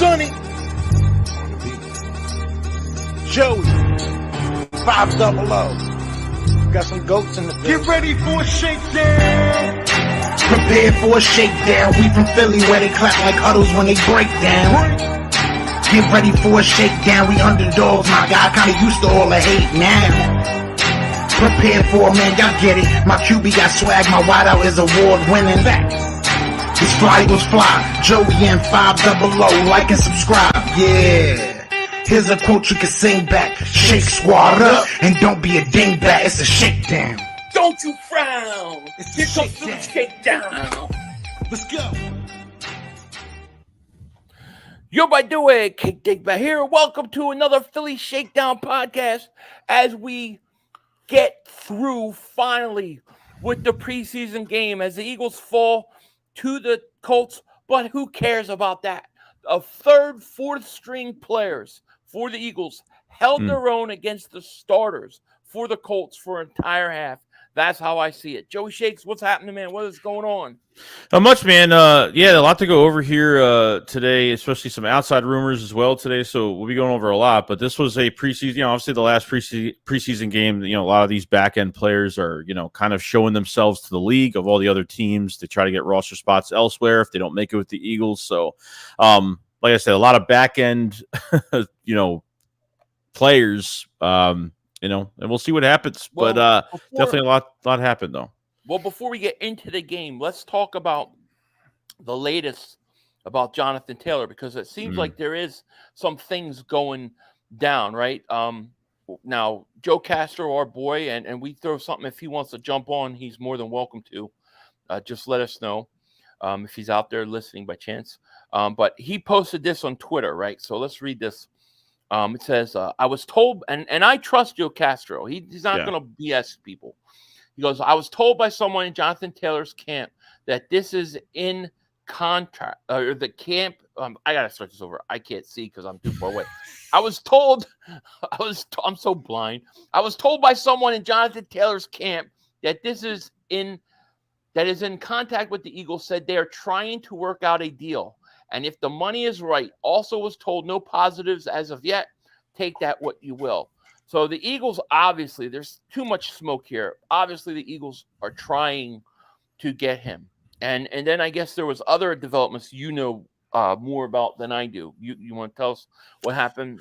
Sonny, Joey, 500. Got some goats in the building. Get ready for a shakedown. Prepare for a shakedown. We from Philly where they clap like huddles when they break down. Get ready for a shakedown. We underdogs, my guy. Kinda used to all the hate now. Prepare for it, man. Y'all get it. My QB got swag. My wideout is award winning. His fly was fly. Joey and 500. Like and subscribe. Yeah. Here's a quote you can sing back. Shake squad up and don't be a dingbat. It's a shakedown. Don't you frown. Here comes the shakedown. Let's go. Yo, by the way, Cake Dingbat here. Welcome to another Philly Shakedown podcast as we get through finally with the preseason game as the Eagles fall to the Colts. But who cares about that? A third, fourth string players for the Eagles held their own against the starters for the Colts for an entire half. That's how I see it. Joey Shakes, what's happening, man? What is going on? Not much, man. Yeah, a lot to go over here today, especially some outside rumors as well today. So we'll be going over a lot. But this was a preseason, obviously the last preseason game. A lot of these back end players are, kind of showing themselves to the league of all the other teams to try to get roster spots elsewhere if they don't make it with the Eagles. So, like I said, a lot of back end, players. And we'll see what happens. Well, but definitely a lot happened, though. Well, before we get into the game, let's talk about the latest about Jonathan Taylor, because it seems like there is some things going down, right? Now, Joe Castro, our boy, and we throw something if he wants to jump on, he's more than welcome to. Just let us know if he's out there listening by chance. But he posted this on Twitter, right? So let's read this. It says, I was told, and I trust Joe Castro. He's not going to BS people. He goes, I was told by someone in Jonathan Taylor's camp that this is in contract, or the camp. I got to start this over. I can't see because I'm too far away. I'm so blind. I was told by someone in Jonathan Taylor's camp that is in contact with the Eagles, said they are trying to work out a deal. And if the money is right, also was told no positives as of yet. Take that what you will. So the Eagles, obviously, there's too much smoke here. Obviously, the Eagles are trying to get him. And then I guess there was other developments more about than I do. You want to tell us what happened?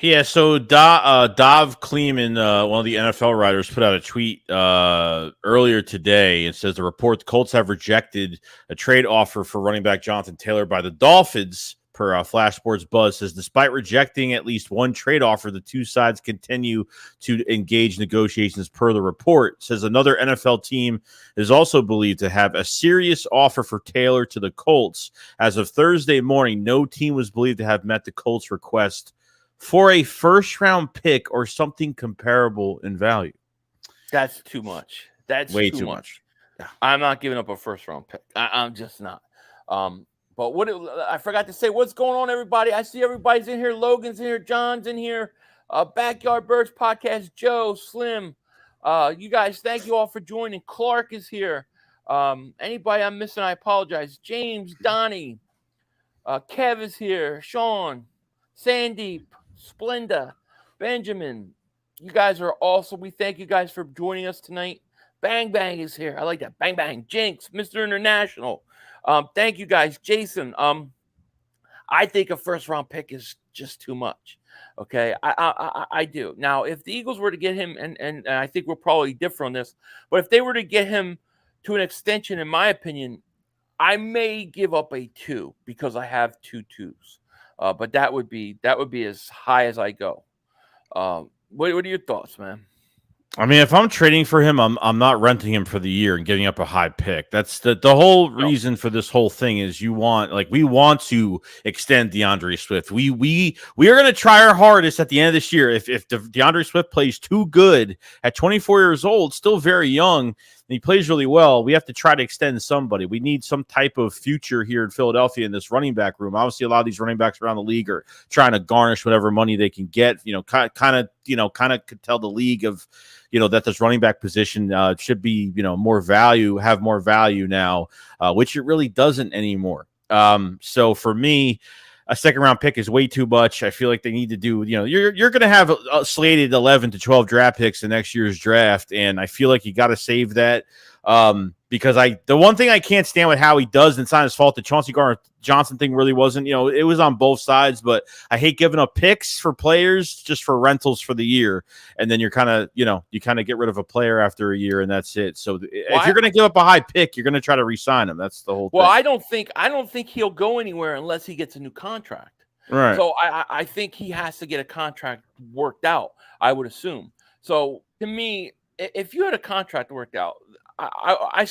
Yeah, so Dov Kleeman, one of the NFL writers, put out a tweet earlier today and says the report the Colts have rejected a trade offer for running back Jonathan Taylor by the Dolphins, per Flash Sports Buzz. Says despite rejecting at least one trade offer, the two sides continue to engage negotiations per the report. Says another NFL team is also believed to have a serious offer for Taylor to the Colts. As of Thursday morning, no team was believed to have met the Colts' request for a first-round pick or something comparable in value. That's too much. That's way too much. I'm not giving up a first-round pick. I'm just not. But I forgot to say, what's going on, everybody? I see everybody's in here. Logan's in here. John's in here. Backyard Birds Podcast. Joe, Slim. You guys, thank you all for joining. Clark is here. Anybody I'm missing, I apologize. James, Donnie. Kev is here. Sean. Sandeep. Splenda, Benjamin, you guys are awesome. We thank you guys for joining us tonight. Bang Bang is here. I like that. Bang Bang. Jinx, Mr. International. Thank you guys. Jason, I think a first round pick is just too much. Okay, I do. Now, if the Eagles were to get him, and I think we'll probably differ on this, but if they were to get him to an extension, in my opinion, I may give up a 2 because I have 2 2s. But that would be as high as I go. What are your thoughts, man? I mean, if I'm trading for him, I'm not renting him for the year and giving up a high pick. That's the whole reason for this whole thing is we want to extend DeAndre Swift. We are going to try our hardest at the end of this year. If DeAndre Swift plays too good at 24 years old, still very young, and he plays really well, we have to try to extend somebody. We need some type of future here in Philadelphia in this running back room. Obviously, a lot of these running backs around the league are trying to garnish whatever money they can get. Kind of could tell the league of, that this running back position should be, have more value now, which it really doesn't anymore. So for me, a second-round pick is way too much. I feel like they need to do, you're going to have a slated 11 to 12 draft picks in next year's draft, and I feel like you got to save that. Because the one thing I can't stand with how he does, and it's not his fault, the Chauncey Gardner-Johnson thing really wasn't, it was on both sides, but I hate giving up picks for players just for rentals for the year. And then you're kind of, you kind of get rid of a player after a year and that's it. So if you're going to give up a high pick, you're going to try to re-sign him. That's the whole thing. Well, I don't think he'll go anywhere unless he gets a new contract. Right. So I think he has to get a contract worked out, I would assume. So to me, if you had a contract worked out, I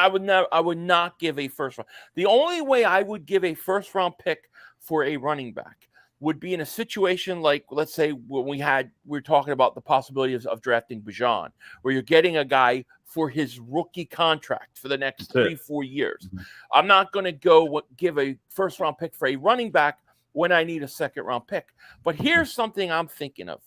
would not give a first round. The only way I would give a first round pick for a running back would be in a situation like, let's say, when we were talking about the possibility of drafting Bijan, where you're getting a guy for his rookie contract for the next 3-4 years. Mm-hmm. I'm not going to give a first round pick for a running back when I need a second round pick. But here's something I'm thinking of.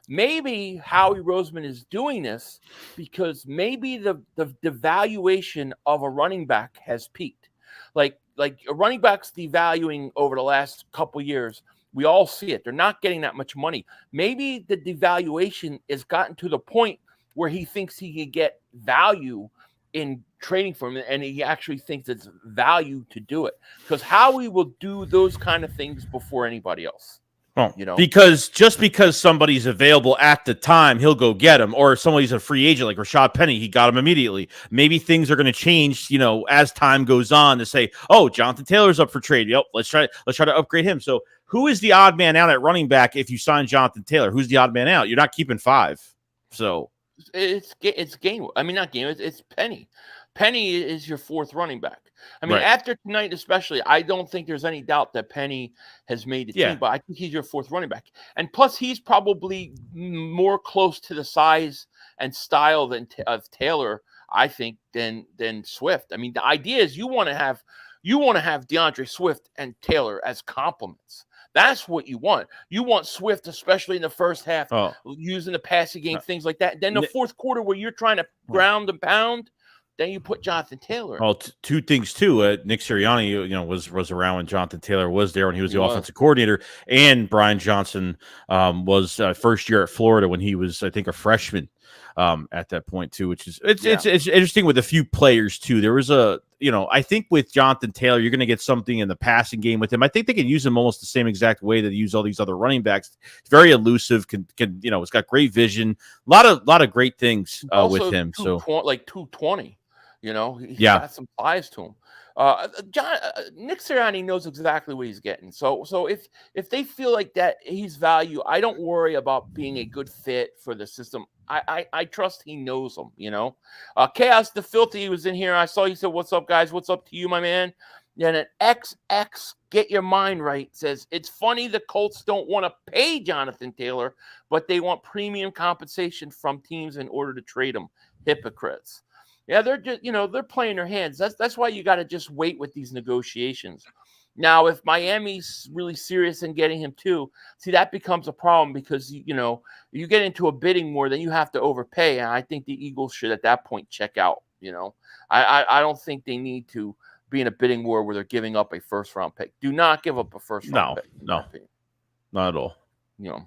Maybe Howie Roseman is doing this because maybe the devaluation of a running back has peaked. Like a running back's devaluing over the last couple years. We all see it. They're not getting that much money. Maybe the devaluation has gotten to the point where he thinks he can get value in trading for him, and he actually thinks it's value to do it. Because Howie will do those kind of things before anybody else. Oh, because somebody's available at the time, he'll go get him, or somebody's a free agent like Rashad Penny, he got him immediately. Maybe things are going to change, as time goes on, to say, oh, Jonathan Taylor's up for trade. Yep, let's try to upgrade him. So who is the odd man out at running back if you sign Jonathan Taylor? Who's the odd man out? You're not keeping 5. So it's Gainwell. I mean, not Gainwell. It's Penny. Penny is your 4th running back. I mean, after tonight especially, I don't think there's any doubt that Penny has made the team, but I think he's your 4th running back. And plus, he's probably more close to the size and style of Taylor, I think, than Swift. I mean, the idea is you want to have DeAndre Swift and Taylor as complements. That's what you want. You want Swift, especially in the first half, using the passing game, things like that. Then the fourth quarter where you're trying to ground and pound, then you put Jonathan Taylor. Well, two things too. Nick Sirianni, was around when Jonathan Taylor was there when he was the offensive coordinator, and Brian Johnson was first year at Florida when he was, I think, a freshman at that point too. Which is it's interesting with a few players too. There was I think with Jonathan Taylor, you're going to get something in the passing game with him. I think they can use him almost the same exact way that they use all these other running backs. He's very elusive. Can it's got great vision. A lot of great things with him. So like 220. He's got some size to him. Nick Sirianni knows exactly what he's getting. So if they feel like that he's value, I don't worry about being a good fit for the system. I trust he knows them. Chaos the Filthy was in here. I saw he said, "What's up, guys? What's up to you, my man?" And an XX Get Your Mind Right says, "It's funny the Colts don't want to pay Jonathan Taylor, but they want premium compensation from teams in order to trade him. Hypocrites." Yeah, they're just, they're playing their hands. That's why you got to just wait with these negotiations. Now, if Miami's really serious in getting him too, see, that becomes a problem because, you get into a bidding war, then you have to overpay. And I think the Eagles should at that point check out. I don't think they need to be in a bidding war where they're giving up a first round pick. Do not give up a first round pick. No, not at all. Do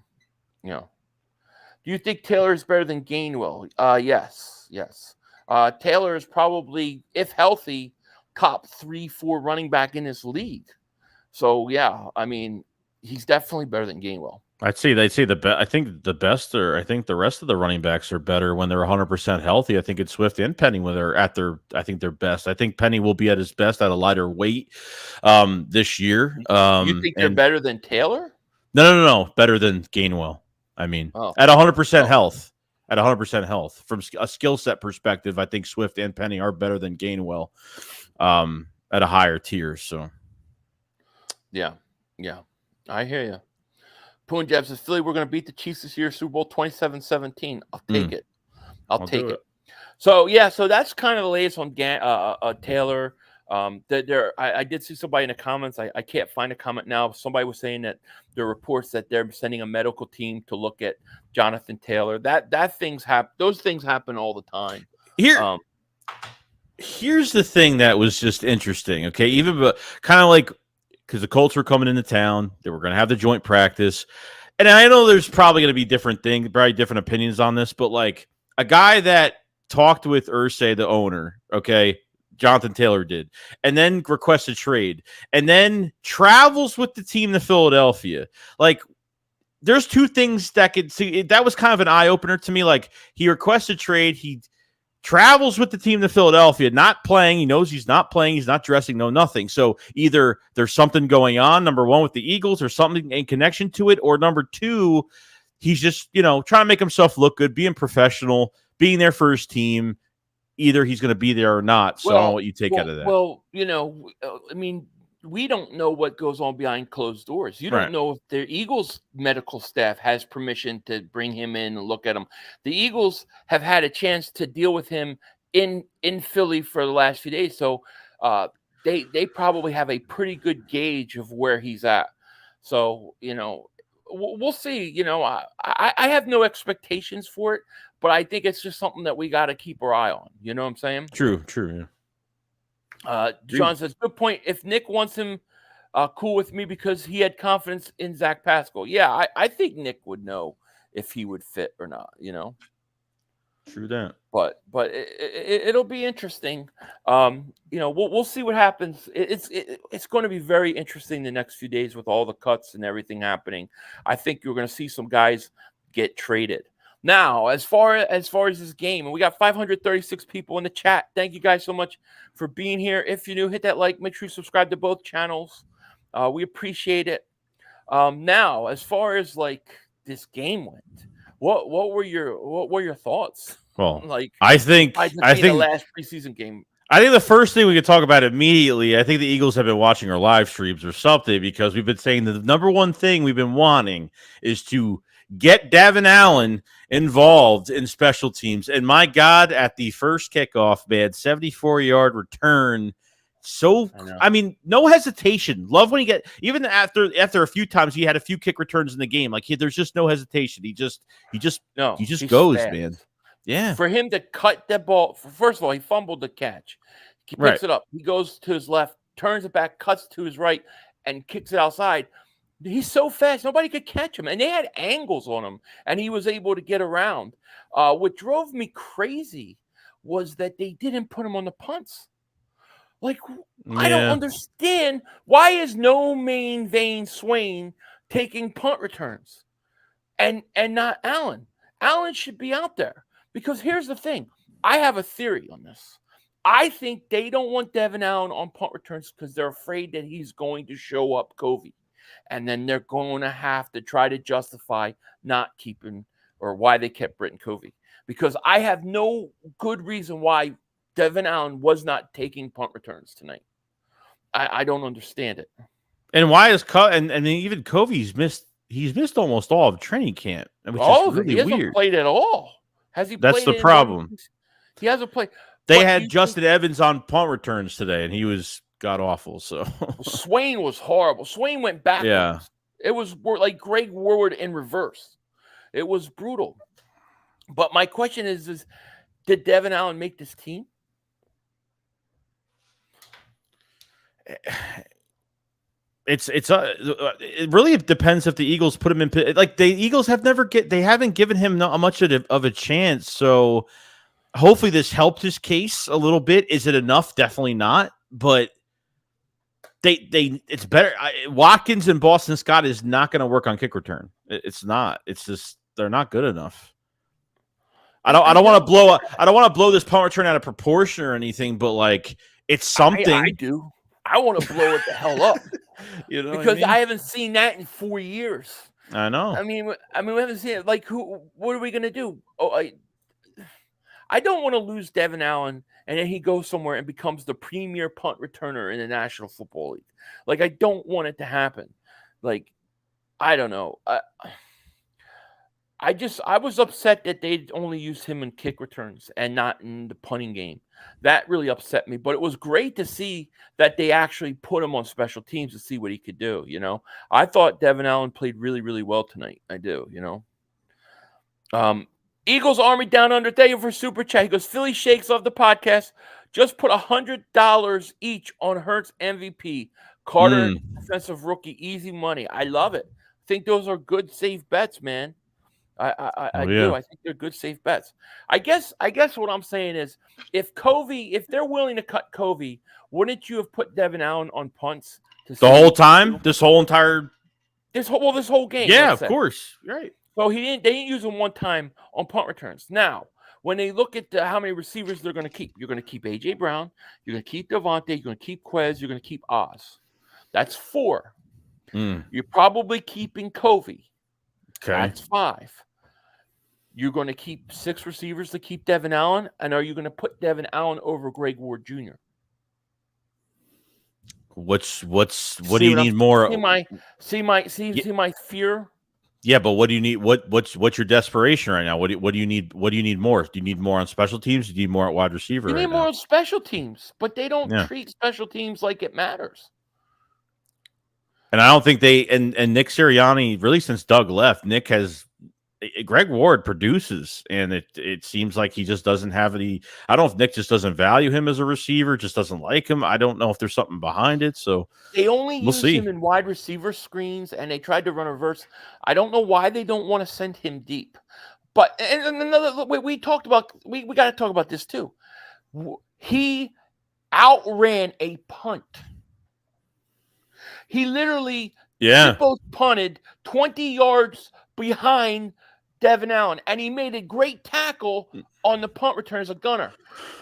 you think Taylor is better than Gainwell? Yes. Taylor is probably, if healthy, top 3-4 running back in this league. So yeah, I mean, he's definitely better than Gainwell. They'd say the best. I think the best, or I think the rest of the running backs are better when they're 100% healthy. I think it's Swift and Penny when they're at their. I think they're best. I think Penny will be at his best at a lighter weight this year. You think they're better than Taylor? No. Better than Gainwell. I mean, at 100% health. At 100% health, from a skill set perspective, I think Swift and Penny are better than Gainwell at a higher tier. So, yeah, I hear you. Punjab says, Philly, we're going to beat the Chiefs this year, Super Bowl 27-17. I'll take it. I'll take it. So, so that's kind of the latest on Taylor. I did see somebody in the comments. I can't find a comment now. Somebody was saying that there are reports that they're sending a medical team to look at Jonathan Taylor. Those things happen all the time. Here's the thing that was just interesting. Okay, even kind of like because the Colts were coming into town. They were going to have the joint practice. And I know there's probably going to be different things, probably different opinions on this, but like a guy that talked with Irsay, the owner, okay, Jonathan Taylor did, and then requested trade, and then travels with the team to Philadelphia. Like, there's two things that could see. That was kind of an eye opener to me. Like, he requested trade, he travels with the team to Philadelphia, not playing. He knows he's not playing. He's not dressing. No, nothing. So either there's something going on, number one, with the Eagles, or something in connection to it, or number two, he's just, trying to make himself look good, being professional, being there for his team. Either he's going to be there or not. So I don't know what you take out of that. Well, I mean, we don't know what goes on behind closed doors. You don't know if the Eagles medical staff has permission to bring him in and look at him. The Eagles have had a chance to deal with him in Philly for the last few days. So they probably have a pretty good gauge of where he's at. So, we'll see. I have no expectations for it, but I think it's just something that we got to keep our eye on. You know what I'm saying? True. Yeah. John says, good point. If Nick wants him, cool with me because he had confidence in Zach Pascal. Yeah, I think Nick would know if he would fit or not, True that. But it'll be interesting. We'll see what happens. It's going to be very interesting the next few days with all the cuts and everything happening. I think you're going to see some guys get traded. Now, as far as this game, and we got 536 people in the chat. Thank you guys so much for being here. If you're new, hit that like. Make sure you subscribe to both channels. We appreciate it. Now, as far as like this game went, what were your thoughts? Well, like I think the last preseason game. I think the first thing we could talk about immediately, I think the Eagles have been watching our live streams or something, because we've been saying that the number one thing we've been wanting is to get Devon Allen involved in special teams. And my God, at the first kickoff, man, 74-yard return. So, I mean, no hesitation. Love when even after a few times, he had a few kick returns in the game. Like, there's just no hesitation. He just goes, fast, man. Yeah. For him to cut that ball, first of all, he fumbled the catch. He picks it up. He goes to his left, turns it back, cuts to his right, and kicks it outside. He's so fast, nobody could catch him. And they had angles on him, and he was able to get around. What drove me crazy was that they didn't put him on the punts. Like, I don't understand. Why is no main vein Swain taking punt returns and not Allen? Allen should be out there. Because here's the thing. I have a theory on this. I think they don't want Devon Allen on punt returns because they're afraid that he's going to show up Covey. And then they're going to have to try to justify not keeping, or why they kept Britton Covey. Because I have no good reason why Devon Allen was not taking punt returns tonight. I don't understand it. And why is and even Covey's missed? He's missed almost all of training camp, which is really he hasn't weird. Played at all. Has he? That's played the problem. He hasn't played. They had Justin Evans on punt returns today, and he was god awful. So Swain was horrible. Swain went backwards. Yeah. It was like Greg Ward in reverse. It was brutal. But my question is did Devon Allen make this team? It really depends if the Eagles put him in. Like, the Eagles they haven't given him much of a chance. So hopefully this helped his case a little bit. Is it enough? Definitely not. But it's better. Watkins and Boston Scott is not going to work on kick return. It's not. It's just they're not good enough. I don't want to blow this punt return out of proportion or anything, but like, it's something. I do. I want to blow it the hell up. Because I haven't seen that in 4 years. I know. I mean, we haven't seen it. Like, what are we gonna do? I don't want to lose Devon Allen, and then he goes somewhere and becomes the premier punt returner in the National Football League. Like, I don't want it to happen. Like, I don't know. I was upset that they only used him in kick returns and not in the punting game. That really upset me. But it was great to see that they actually put him on special teams to see what he could do. I thought Devon Allen played really, really well tonight. I do. Eagles Army Down Under. Thank you for super chat. He goes, Philly Shakes of the podcast. Just put $100 each on Hurts MVP. Carter, defensive rookie, easy money. I love it. I think those are good, safe bets, man. I do. I think they're good, safe bets. I guess what I'm saying is, if they're willing to cut Covey, wouldn't you have put Devon Allen on punts the whole time? This whole entire this whole game? Yeah, of course. Right. So they didn't use him one time on punt returns. Now, when they look at how many receivers they're going to keep, you're going to keep AJ Brown, you're going to keep Devontae, you're going to keep Quez, you're going to keep Oz. That's 4. You're probably keeping Covey. Okay. That's 5. You're going to keep 6 receivers to keep Devon Allen, and are you going to put Devon Allen over Greg Ward Jr.? What do you need more? See my fear. Yeah, but what do you need? What's your desperation right now? What do you need? What do you need more? Do you need more on special teams? Do you need more at wide receiver? You need more on special teams, but they don't treat special teams like it matters. And I don't think and Nick Sirianni, really since Doug left, Greg Ward produces, and it seems like he just doesn't have any. I don't know if Nick just doesn't value him as a receiver, just doesn't like him. I don't know if there's something behind it. So they only use him in wide receiver screens, and they tried to run a reverse. I don't know why they don't want to send him deep. But and another we talked about, we got to talk about this too. He outran a punt. He literally both punted 20 yards behind Devon Allen, and he made a great tackle on the punt return as a gunner.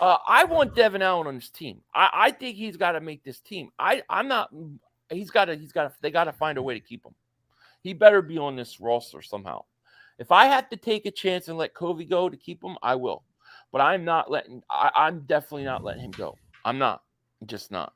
I want Devon Allen on his team. I think he's got to make this team. I'm not. They got to find a way to keep him. He better be on this roster somehow. If I have to take a chance and let Covey go to keep him, I will. But I'm not letting. I'm definitely not letting him go. I'm not. Just not.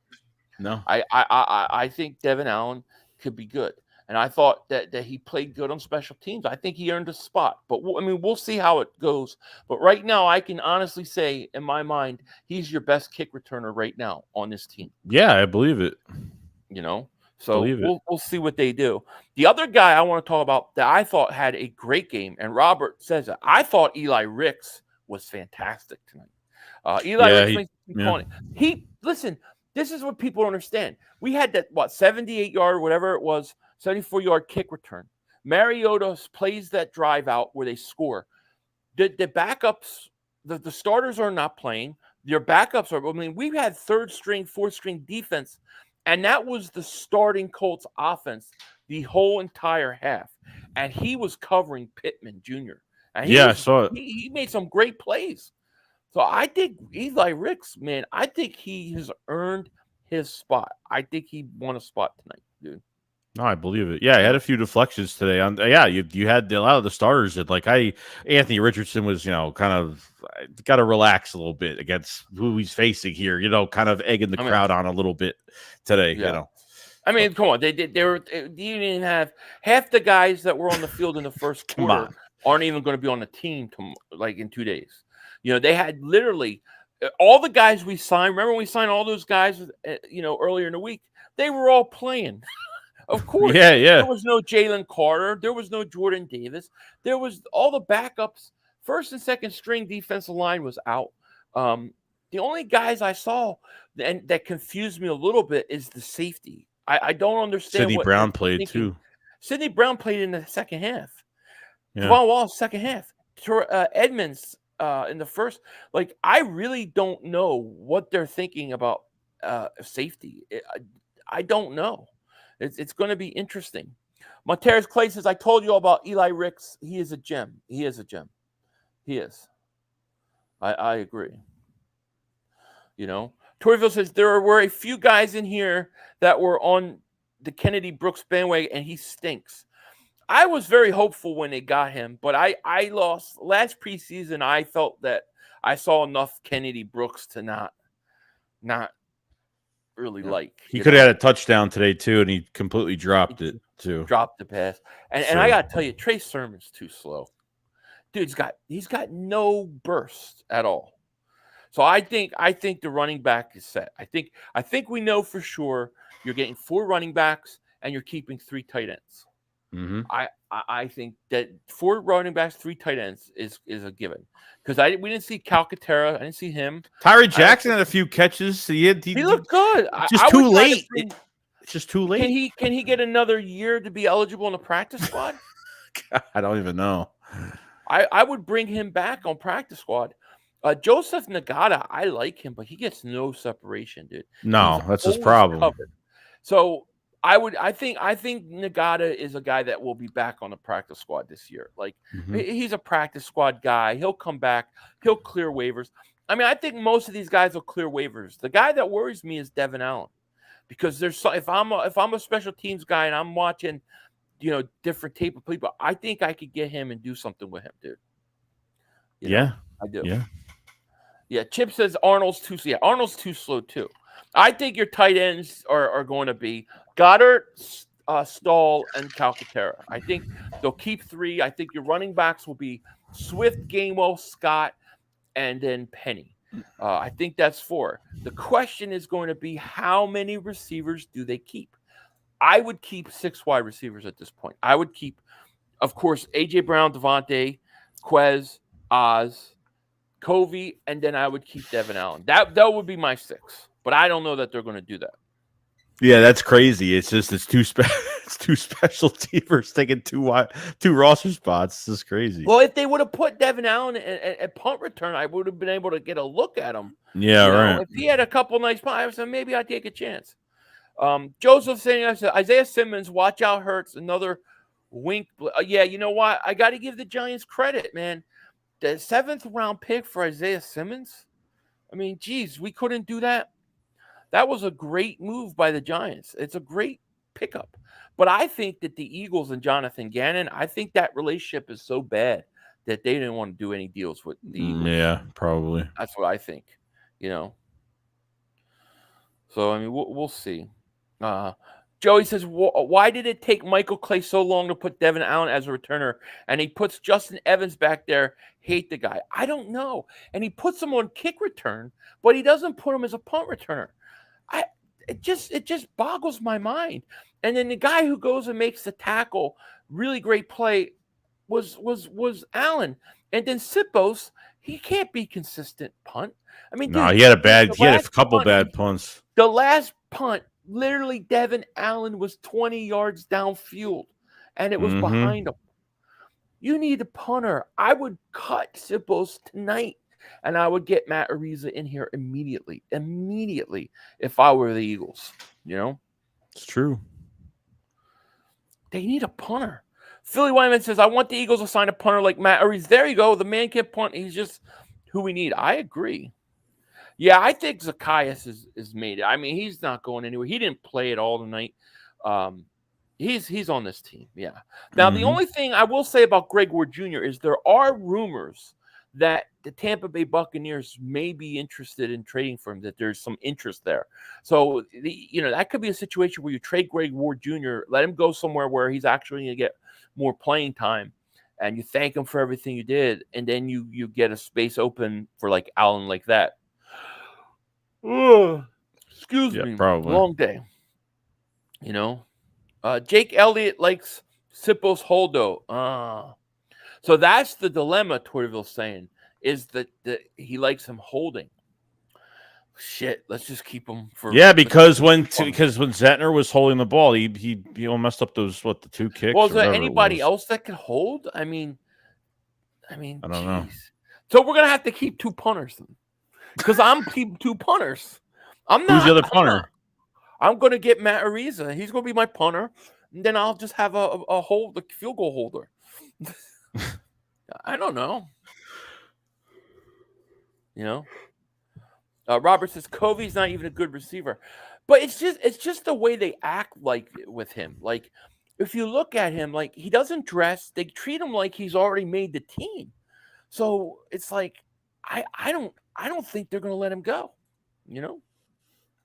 No. I think Devon Allen could be good. And I thought that he played good on special teams. I think he earned a spot. But, we'll see how it goes. But right now, I can honestly say, in my mind, he's your best kick returner right now on this team. Yeah, I believe it. So we'll see what they do. The other guy I want to talk about that I thought had a great game, and Robert says it, I thought Eli Ricks was fantastic tonight. Ricks listen, this is what people don't understand. We had that, 78-yard, whatever it was, 74-yard kick return. Mariota plays that drive out where they score. The backups, the starters are not playing. Your backups are. We've had 3rd string, 4th string defense, and that was the starting Colts offense the whole entire half. And he was covering Pittman Jr. And I saw it. He made some great plays. So I think Eli Ricks, man, I think he has earned his spot. I think he won a spot tonight, dude. No, I believe it. Yeah, I had a few deflections today. You had a lot of the starters that, Anthony Richardson was, kind of got to relax a little bit against who he's facing here. Kind of egging the crowd on a little bit today. Yeah. Come on, they didn't even have half the guys that were on the field in the first quarter aren't even going to be on the team in 2 days. They had literally all the guys we signed. Remember when we signed all those guys, earlier in the week? They were all playing. Of course. Yeah. There was no Jalen Carter. There was no Jordan Davis. There was all the backups. 1st and 2nd string defensive line was out. The only guys I saw and that confused me a little bit is the safety. I don't understand. Sidney Brown played too. Sidney Brown played in the second half. Yeah. Devon Wall, second half. Edmonds in the first. I really don't know what they're thinking about safety. I don't know. It's going to be interesting. Monteris Clay says, I told you all about Eli Ricks. He is a gem. He is a gem. He is. I agree. Torville says, there were a few guys in here that were on the Kennedy Brooks bandwagon, and he stinks. I was very hopeful when they got him, but I lost. Last preseason, I felt that I saw enough Kennedy Brooks to not really like. He could have had a touchdown today too, and he completely dropped it too. Dropped the pass, and I got to tell you, Trey Sermon's too slow. Dude's he's got no burst at all. So I think the running back is set. I think we know for sure you're getting 4 running backs and you're keeping 3 tight ends. Mm-hmm. I think that 4 running backs, 3 tight ends is a given. Because we didn't see Calcaterra. I didn't see him. Tyree Jackson had a few catches. He looked good. Just too late. It's just too late. Can he get another year to be eligible in the practice squad? I don't even know. I would bring him back on practice squad. Joseph Nagata, I like him, but he gets no separation, dude. No, that's his problem. Covered. So I think Nagata is a guy that will be back on the practice squad this year. Like he's a practice squad guy. He'll come back. He'll clear waivers. I mean, I think most of these guys will clear waivers. The guy that worries me is Devon Allen, because if I'm a special teams guy and I'm watching, different tape of people, I think I could get him and do something with him, dude. Yeah, I do. Yeah. Chip says Arnold's too slow. Yeah, Arnold's too slow too. I think your tight ends are going to be Goddard, Stahl, and Calcaterra. I think they'll keep 3. I think your running backs will be Swift, Gainwell, Scott, and then Penny. I think that's 4. The question is going to be, how many receivers do they keep? I would keep 6 wide receivers at this point. I would keep, of course, A.J. Brown, Devontae, Quez, Oz, Covey, and then I would keep Devon Allen. That would be my 6. But I don't know that they're going to do that. Yeah, that's crazy. It's just it's two special teamers taking 2 roster spots. This is crazy. Well, if they would have put Devon Allen at punt return, I would have been able to get a look at him. Yeah, right. If he had a couple nice punts, I would say maybe I'd take a chance. Joseph saying, Isaiah Simmons, watch out, Hurts, another wink. Yeah, you know what? I got to give the Giants credit, man. The 7th round pick for Isaiah Simmons. I mean, geez, we couldn't do that. That was a great move by the Giants. It's a great pickup. But I think that the Eagles and Jonathan Gannon, I think that relationship is so bad that they didn't want to do any deals with the Eagles. Yeah, probably. That's what I think, So, I mean, we'll see. Joey says, why did it take Michael Clay so long to put Devon Allen as a returner? And he puts Justin Evans back there. Hate the guy. I don't know. And he puts him on kick return, but he doesn't put him as a punt returner. It just boggles my mind. And then the guy who goes and makes the tackle, really great play, was Allen. And then Sipos, he can't be consistent punt. I mean, no, dude, he had a couple bad punts. The last punt, literally, Devon Allen was 20 yards downfield, and it was behind him. You need a punter. I would cut Sipos tonight, and I would get Matt Ariza in here immediately if I were the Eagles. It's true. They need a punter. Philly Wyman says, I want the Eagles to sign a punter like Matt Ariza. There you go. The man can punt. He's just who we need. I agree. Yeah, I think Zacchaeus is made it. I mean, he's not going anywhere. He didn't play at all tonight. He's on this team. Yeah. Now, the only thing I will say about Greg Ward Jr. is there are rumors that the Tampa Bay Buccaneers may be interested in trading for him, that there's some interest there. So, that could be a situation where you trade Greg Ward Jr., let him go somewhere where he's actually going to get more playing time, and you thank him for everything you did, and then you get a space open for like Allen like that. Excuse me. Probably. Long day. Jake Elliott likes Sipos Holdo. So that's the dilemma, Torville's saying, is that he likes him holding. Shit, let's just keep him for. Yeah, because when Zettner was holding the ball, he all messed up those the 2 kicks. Well, is there anybody else that could hold? I mean, I don't know. So we're gonna have to keep 2 punters then, because I'm keeping 2 punters. I'm not. Who's the other punter? I'm gonna get Matt Ariza. He's gonna be my punter, and then I'll just have a field goal holder. I don't know. Robert says Covey's not even a good receiver, but it's just the way they act like with him. Like, if you look at him, like, he doesn't dress. They treat him like he's already made the team. So it's like I don't think they're gonna let him go.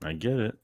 I get it.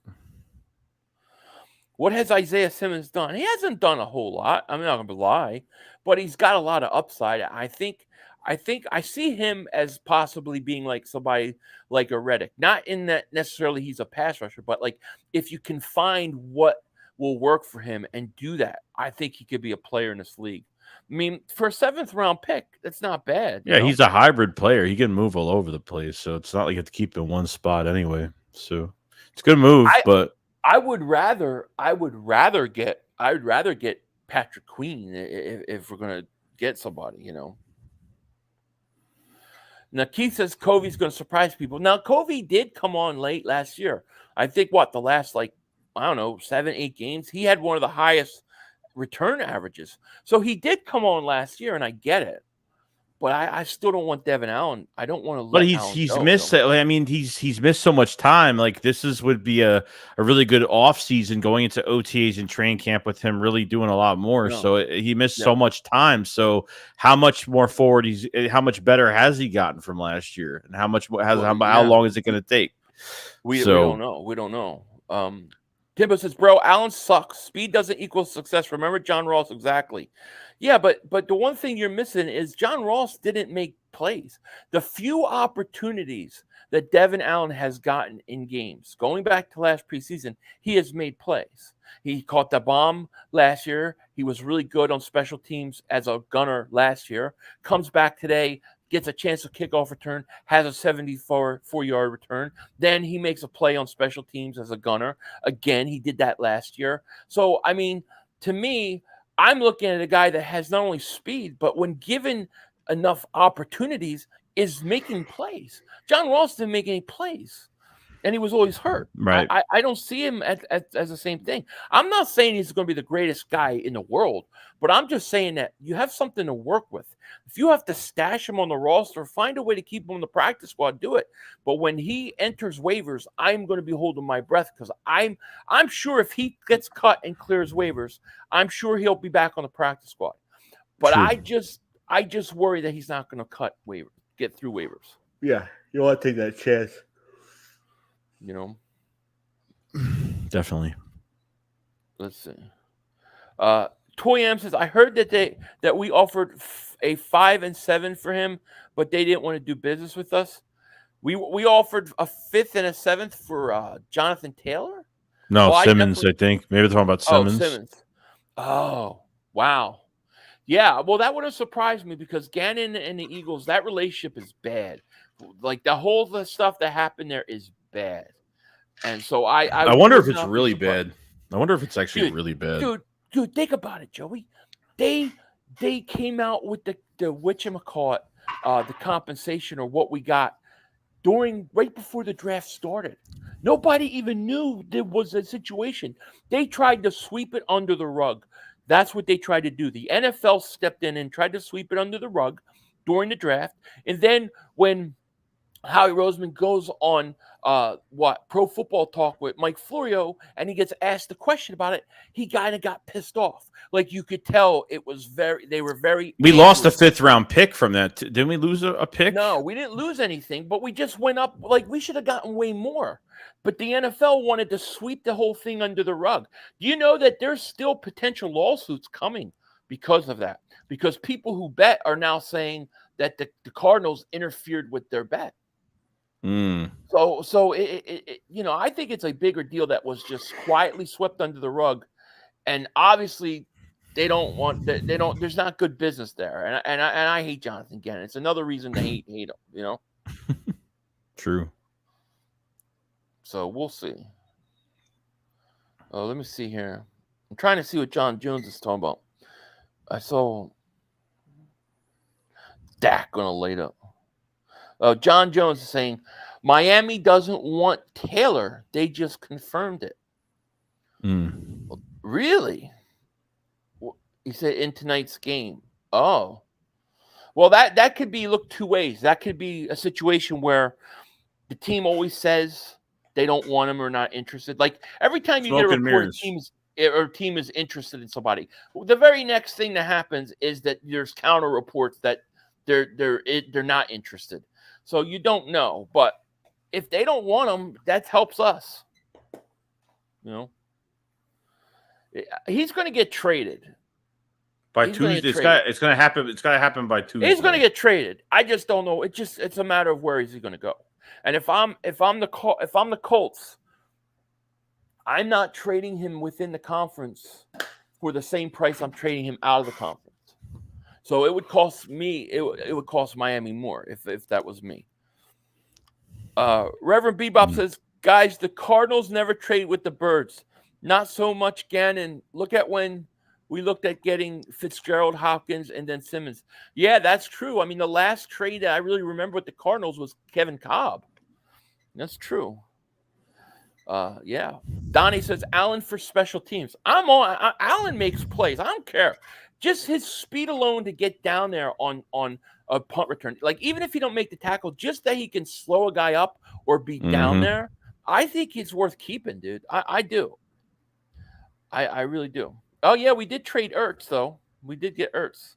What has Isaiah Simmons done? He hasn't done a whole lot. I'm not going to lie, but he's got a lot of upside. I think I see him as possibly being like somebody like a Reddick. Not in that necessarily he's a pass rusher, but like if you can find what will work for him and do that, I think he could be a player in this league. I mean, for a 7th round pick, that's not bad. Yeah, he's a hybrid player. He can move all over the place, so it's not like you have to keep in one spot anyway. So it's a good move, but I would rather get Patrick Queen if we're gonna get somebody, Now Keith says Covey's gonna surprise people. Now Covey did come on late last year. I think the last 7-8 games, he had one of the highest return averages. So he did come on last year, and I get it. But I still don't want Devon Allen. I don't want to let Allen he's go, missed. I mean, he's missed so much time. Like would be a really good off season going into OTAs and training camp with him really doing a lot more. No. So he missed so much time. So how much more forward how much better has he gotten from last year, and how long is it going to take? We don't know. We don't know. Timbo says, bro, Allen sucks. Speed doesn't equal success. Remember John Ross? Exactly. Yeah, but the one thing you're missing is John Ross didn't make plays. The few opportunities that Devon Allen has gotten in games, going back to last preseason, he has made plays. He caught the bomb last year. He was really good on special teams as a gunner last year. Comes back today, gets a chance to kickoff return, has a 74-yard return. Then he makes a play on special teams as a gunner. Again, he did that last year. So, I mean, to me, I'm looking at a guy that has not only speed, but when given enough opportunities, is making plays. John Ross didn't make any plays, and he was always hurt. Right. I don't see him as the same thing. I'm not saying he's going to be the greatest guy in the world, but I'm just saying that you have something to work with. If you have to stash him on the roster, find a way to keep him on the practice squad, do it. But when he enters waivers, I'm going to be holding my breath, because I'm sure if he gets cut and clears waivers, I'm sure he'll be back on the practice squad. But true. I just worry that he's not going to get through waivers. Yeah, you want to take that chance. Definitely. Let's see. Toy M says, I heard that we offered a 5 and 7 for him, but they didn't want to do business with us. We offered a 5th and a 7th for Jonathan Taylor. No, Simmons. I think maybe they're talking about Simmons. Oh, Simmons. Oh, wow. Yeah, well, that would have surprised me, because Gannon and the Eagles, that relationship is bad. Like the whole stuff that happened there is bad. And so I wonder if it's really bad. I wonder if it's actually really bad. Dude, think about it, Joey. They came out with the whatchamacallit, the compensation, or what we got right before the draft started. Nobody even knew there was a situation. They tried to sweep it under the rug. That's what they tried to do. The NFL stepped in and tried to sweep it under the rug during the draft. And then when Howie Roseman goes on Pro Football Talk with Mike Florio, and he gets asked a question about it, he kind of got pissed off. Like, you could tell they were very We lost a 5th round pick from that. Didn't we lose a pick? No, we didn't lose anything, but we just went up. Like, we should have gotten way more. But the NFL wanted to sweep the whole thing under the rug. Do you know that there's still potential lawsuits coming because of that? Because people who bet are now saying that the Cardinals interfered with their bet. So I think it's a bigger deal that was just quietly swept under the rug, and obviously there's not good business there, and I hate Jonathan Gannon. It's another reason to hate him. True. So we'll see. Oh, let me see here. I'm trying to see what John Jones is talking about. I saw Dak gonna light up. John Jones is saying, Miami doesn't want Taylor. They just confirmed it. Really? He said in tonight's game. Oh. Well, that could be looked two ways. That could be a situation where the team always says they don't want him or not interested. Like, every time you get a report, a team is interested in somebody, the very next thing that happens is that there's counter reports that they're not interested. So you don't know, but if they don't want him, that helps us. He's going to get traded by Tuesday. It's going to happen. It's going to happen by Tuesday. He's going to get traded. I just don't know. It's a matter of where is he going to go. And if I'm the Colts, I'm not trading him within the conference for the same price I'm trading him out of the conference. So it would cost me. It would cost Miami more if that was me. Reverend Bebop says Guys, the Cardinals never trade with the Birds. Not so much Gannon. Look at when we looked at getting Fitzgerald, Hopkins, and then Simmons. Yeah, that's true. I mean, the last trade that I really remember with the Cardinals was Kevin Cobb. That's true. Yeah. Donnie says Allen for special teams. I'm on. Allen makes plays. I don't care. Just his speed alone to get down there on a punt return. Like, even if he don't make the tackle, just that he can slow a guy up or be down there, I think he's worth keeping, dude. I do. I really do. Oh, yeah, we did trade Ertz, though. We did get Ertz.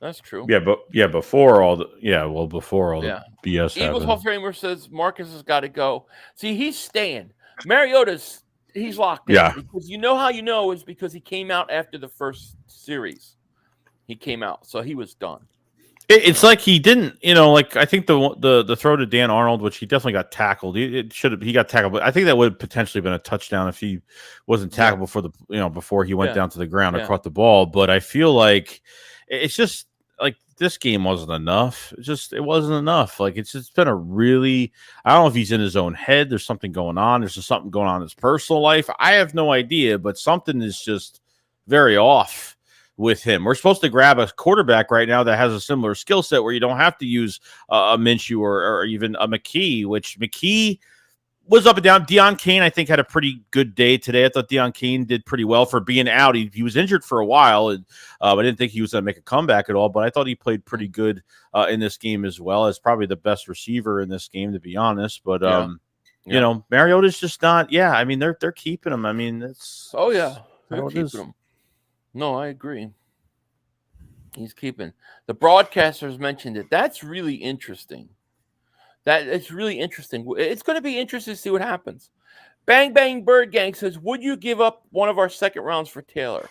That's true. Yeah, before all the BS Eagles happened. Hall of Famer says Marcus has got to go. See, he's staying. Mariota's he's locked in. Yeah. Because you know how you know is because he came out after the first series. He came out, so he was done. It's like he didn't, like I think the throw to Dan Arnold, which he definitely got tackled. He got tackled, but I think that would have potentially been a touchdown if he wasn't tackled before he went down to the ground and caught the ball. But I feel like it's just like this game wasn't enough. It wasn't enough. Like it's just been a really, I don't know if he's in his own head. There's something going on. There's just something going on in his personal life. I have no idea, but something is just very off with him. We're supposed to grab a quarterback right now that has a similar skill set where you don't have to use a Minshew or even a McKee, which McKee was up and down. Deion Kane, I think, had a pretty good day today. I thought Deion Kane did pretty well for being out. He was injured for a while, and I didn't think he was going to make a comeback at all, but I thought he played pretty good in this game as well, as probably the best receiver in this game, to be honest. But, Mariota's just not, I mean, they're keeping him. I mean, it's... Oh, yeah. They're keeping him. No, I agree. He's keeping. The broadcasters mentioned it. That's really interesting. It's really interesting. It's going to be interesting to see what happens. Bang Bang Bird Gang says, would you give up one of our second rounds for Taylor?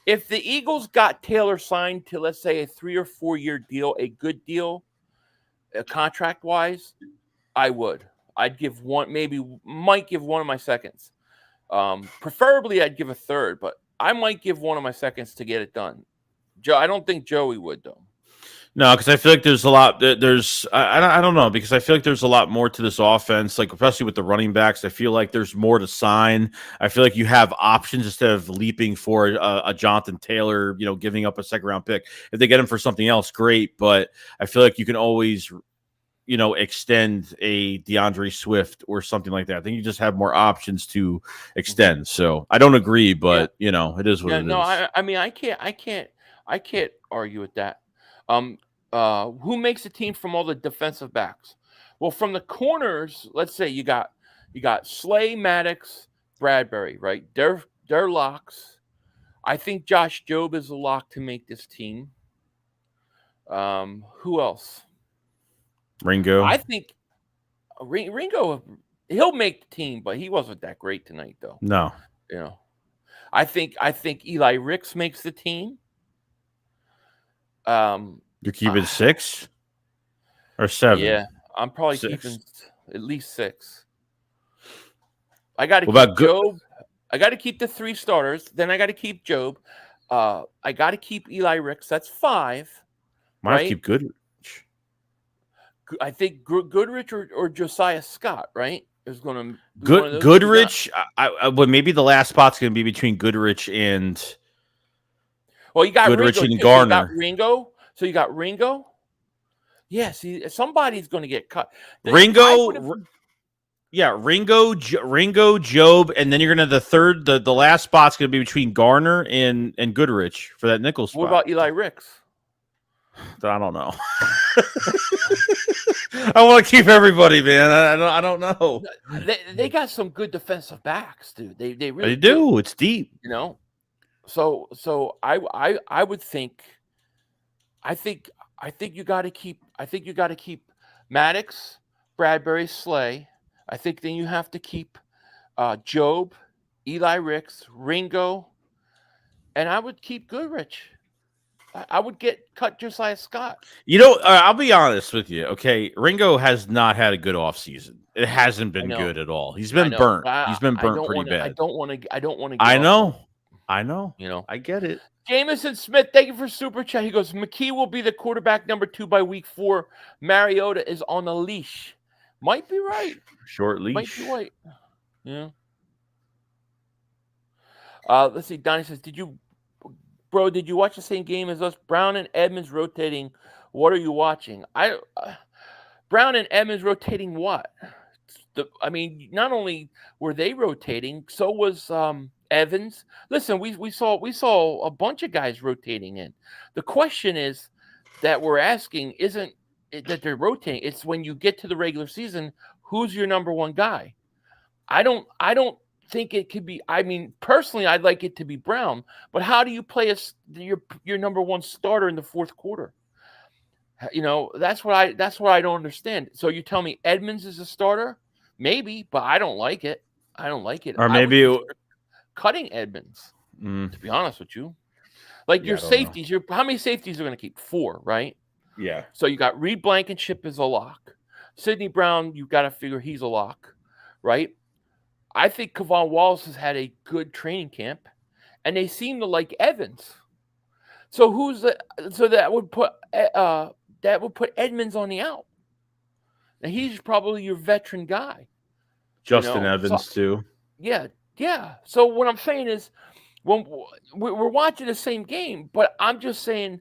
If the Eagles got Taylor signed to, let's say, a 3 or 4 year deal, a good deal, contract-wise, I would. I'd give one, might give one of my seconds. Preferably, I'd give a third, but I might give one of my seconds to get it done. I don't think Joey would, though. No, because I feel like there's a lot. I don't know, because I feel like there's a lot more to this offense, like especially with the running backs. I feel like there's more to sign. I feel like you have options instead of leaping for a Jonathan Taylor, giving up a second round pick. If they get him for something else, great. But I feel like you can always, extend a DeAndre Swift or something like that. I think you just have more options to extend. So I don't agree, but it is what it is. No, I mean, I can't argue with that. Who makes a team from all the defensive backs? Well, from the corners, let's say you got Slay, Maddox, Bradbury, right? They're locks. I think Josh Jobe is a lock to make this team. Who else? Ringo. I think Ringo, he'll make the team, but he wasn't that great tonight, though. No. I think Eli Ricks makes the team. You're keeping 6 or 7? Yeah, I'm probably 6. keeping at least 6. I got to keep Jobe. I got to keep the 3 starters. Then I got to keep Jobe. I got to keep Eli Ricks. That's 5. Might keep Goodrich. I think Goodrich or Josiah Scott, right? Is going to Goodrich. But maybe the last spot's going to be between Goodrich and. Well, you got Goodrich Ringo, and Garner. So you got Ringo. Yeah, see, somebody's going to get cut. Ringo, Jobe, and then you're going to have the third. The last spot's going to be between Garner and Goodrich for that nickel spot. What about Eli Ricks? I don't know. I want to keep everybody, man. I don't know. They got some good defensive backs, dude. They really do. It's deep, So I would think. I think you got to keep. I think you got to keep Maddox, Bradbury, Slay. I think then you have to keep Jobe, Eli Ricks, Ringo, and I would keep Goodrich. I would cut Josiah Scott. I'll be honest with you. Okay, Ringo has not had a good offseason. It hasn't been good at all. He's been burnt. He's been burnt pretty bad. I don't want to. I know. I get it. Jameson Smith, thank you for super chat. He goes, McKee will be the quarterback number 2 by week 4. Mariota is on a leash. Might be right. Short Might leash. be right. Yeah. Let's see. Donnie says, did you watch the same game as us? Brown and Edmonds rotating. What are you watching? Brown and Edmonds rotating what? Not only were they rotating, so was Evans. Listen, we saw a bunch of guys rotating in. The question is that we're asking isn't that they're rotating. It's when you get to the regular season, who's your number one guy? I don't think it could be. I mean, personally, I'd like it to be Brown. But how do you play your number one starter in the fourth quarter? That's what I don't understand. So you tell me Edmonds is a starter? Maybe, but I don't like it. Or maybe cutting Edmonds, to be honest with you. Like your safeties, how many safeties are going to keep? 4, right? Yeah. So you got Reed Blankenship as a lock. Sidney Brown, you got to figure he's a lock, right? I think Kevon Wallace has had a good training camp, and they seem to like Evans. So that would put Edmonds on the out. And he's probably your veteran guy. Justin Evans too. Yeah. So what I'm saying is, when we're watching the same game, but I'm just saying,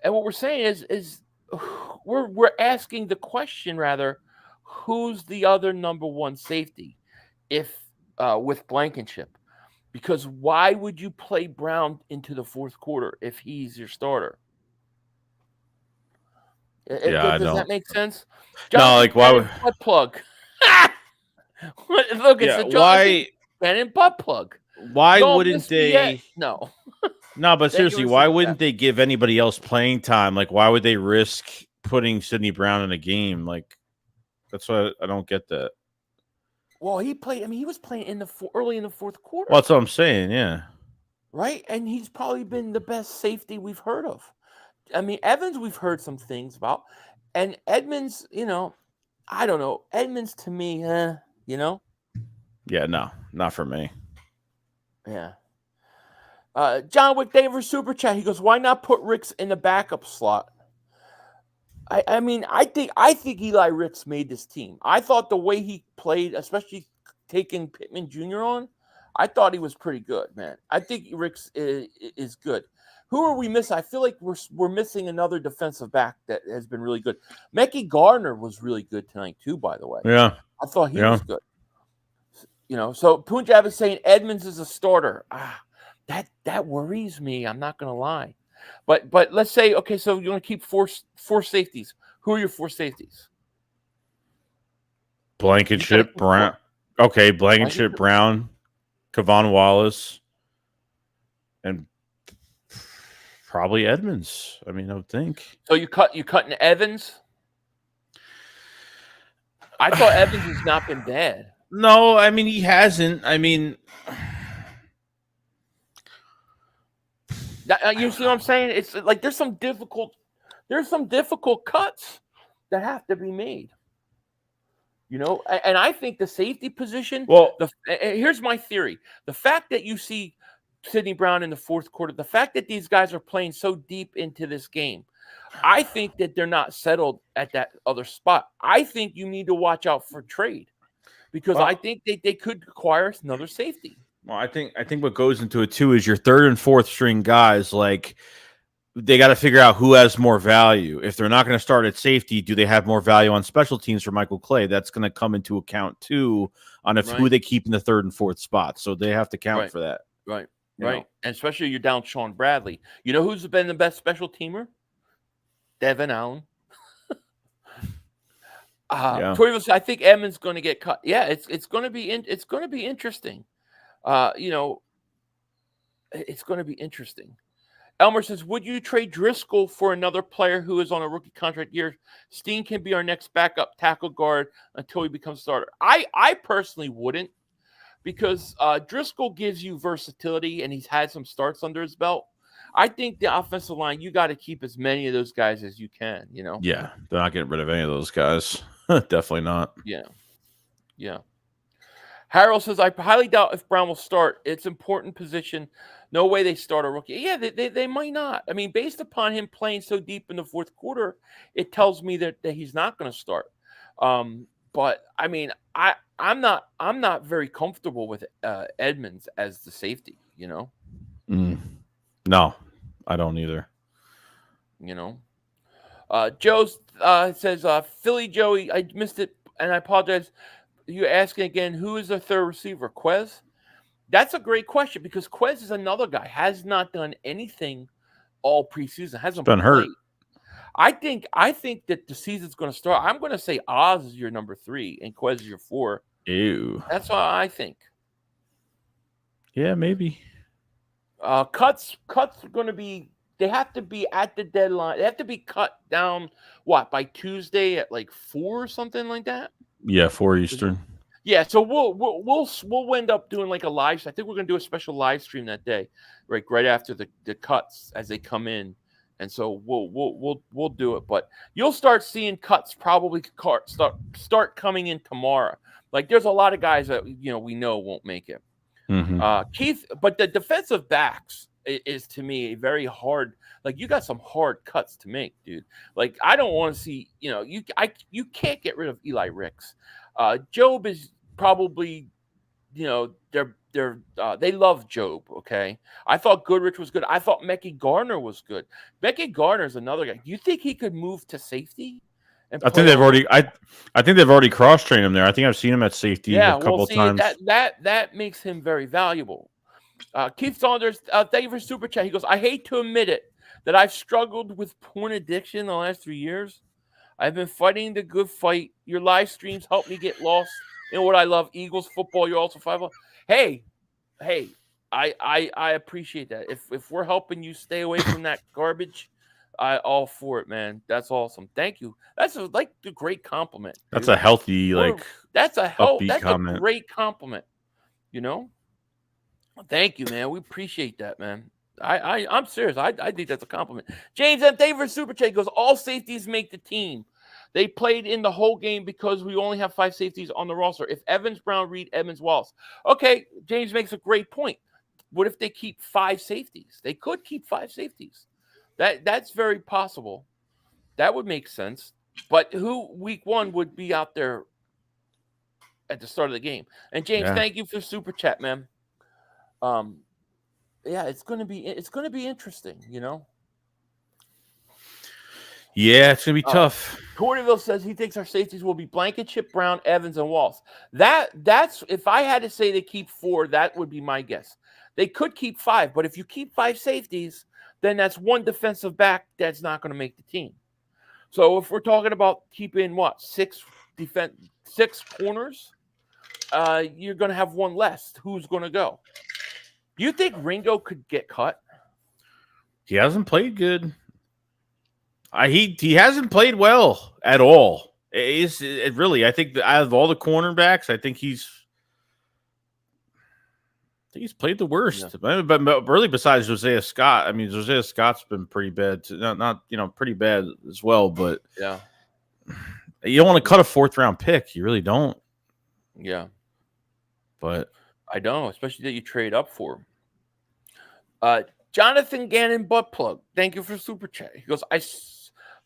and what we're saying is we're asking the question rather, who's the other number one safety if with Blankenship? Because why would you play Brown into the fourth quarter if he's your starter? Does that make sense? Jonathan why would butt plug? Look, it's a Jonathan Bannon butt plug. Why wouldn't they? No, but seriously, why wouldn't they give anybody else playing time? Like, why would they risk putting Sidney Brown in a game? Like, that's why I don't get that. Well, he played. I mean, he was playing early in the fourth quarter. Well, that's what I'm saying. Yeah. Right, and he's probably been the best safety we've heard of. I mean, Evans, we've heard some things about, and Edmonds. I don't know. Edmonds to me, Yeah, no, not for me. Yeah. John Wick Davis super chat. He goes, "Why not put Ricks in the backup slot?" I think Eli Ricks made this team. I thought the way he played, especially taking Pittman Jr. on, I thought he was pretty good, man. I think Ricks is good. Who are we missing? I feel like we're missing another defensive back that has been really good. Mecky Gardner was really good tonight too, by the way. Yeah. I thought he was good. So Punjab is saying Edmonds is a starter. That worries me. I'm not going to lie. But let's say, okay, so you want to keep four safeties. Who are your 4 safeties? Blankenship, Brown. Okay, Blankenship, Brown, Kevon Wallace, and probably Edmonds. I mean, I would think. So you cutting Evans? I thought Evans has not been bad. No, I mean he hasn't. I mean, you see what I'm saying? It's like there's some difficult cuts that have to be made. And I think the safety position. Well, here's my theory: the fact that you see Sidney Brown in the fourth quarter, the fact that these guys are playing so deep into this game, I think that they're not settled at that other spot. I think you need to watch out for trade because I think they could acquire another safety. Well, I think what goes into it too is your 3rd and 4th string guys. Like, they got to figure out who has more value. If they're not going to start at safety, do they have more value on special teams for Michael Clay? That's going to come into account too on who they keep in the 3rd and 4th spot. So they have to count for that. Right. And especially you're down Sean Bradley. You know who's been the best special teamer? Devon Allen. I think Edmonds going to get cut. Yeah, it's going to be interesting. It's going to be interesting. Elmer says, "Would you trade Driscoll for another player who is on a rookie contract year? Steen can be our next backup tackle guard until he becomes starter." I personally wouldn't, because Driscoll gives you versatility and he's had some starts under his belt. I think the offensive line, you got to keep as many of those guys as you can, Yeah, they're not getting rid of any of those guys. Definitely not. Yeah. Harold says, "I highly doubt if Brown will start. It's important position. No way they start a rookie." Yeah, they might not. I mean, based upon him playing so deep in the fourth quarter, it tells me that he's not going to start. But I mean, I'm not very comfortable with Edmonds as the safety. You know. No, I don't either. You know. Joe says, Philly Joey, I missed it, and I apologize. You're asking again, who is the third receiver? Quez? That's a great question because Quez is another guy, has not done anything all preseason, hasn't Been played. hurt. I think that the season's going to start. I'm going to say Oz is your number 3 and Quez is your 4. Ew. That's what I think. Yeah, maybe. Cuts are going to be. They have to be at the deadline. They have to be cut down. What, by Tuesday at like 4 or something like that? Yeah, 4 Eastern. Yeah, so we'll end up doing like a live. I think we're gonna do a special live stream that day, right after the cuts as they come in, and so we'll do it. But you'll start seeing cuts probably start coming in tomorrow. Like there's a lot of guys that we know won't make it. Keith, but the defensive backs is to me very hard. Like you got some hard cuts to make, dude. Like I don't want to see you can't get rid of Eli Ricks. Job is probably, they love Job. Okay, I thought Goodrich was good. I thought Mekhi Garner was good. Mekhi Garner is another guy. Do you think he could move to safety? I think they've already. I think they've already cross trained him there. I think I've seen him at safety a couple of times. That makes him very valuable. Keith Saunders, thank you for super chat. He goes, I hate to admit it that I've struggled with porn addiction the last 3 years. I've been fighting the good fight. Your live streams help me get lost in what I love. Eagles football. You're also 5. Hey, I appreciate that. If we're helping you stay away from that garbage, I all for it, man. That's awesome. Thank you. That's a great compliment. Dude. That's a healthy That's a comment. A great compliment. Thank you, man. We appreciate that, man. I'm serious. I think that's a compliment. James M. Thank you for super chat. Goes, all safeties make the team. They played in the whole game because we only have 5 safeties on the roster. If Evans, Brown, Reed, Edmonds, Wallace. Okay, James makes a great point. What if they keep 5 safeties? They could keep 5 safeties. That's very possible. That would make sense. But who week 1 would be out there at the start of the game? And James, thank you for super chat, man. Yeah, it's gonna be interesting, Yeah, it's gonna be tough. Cordyville says he thinks our safeties will be Blankenship, Brown, Evans, and Wallace. That's if I had to say they keep 4, that would be my guess. They could keep 5, but if you keep 5 safeties, then that's 1 defensive back that's not going to make the team. So if we're talking about keeping 6 corners, you're going to have 1 less. Who's going to go? Do you think Ringo could get cut? He hasn't played good. He hasn't played well at all. Really, I think out of all the cornerbacks, I think he's played the worst. Yeah. But really, besides Josiah Scott, I mean, Josiah Scott's been pretty bad. Not pretty bad as well. But yeah, you don't want to cut a 4th round pick. You really don't. Yeah, but I don't, especially that you trade up for him. Jonathan Gannon butt plug. Thank you for super chat. He goes, I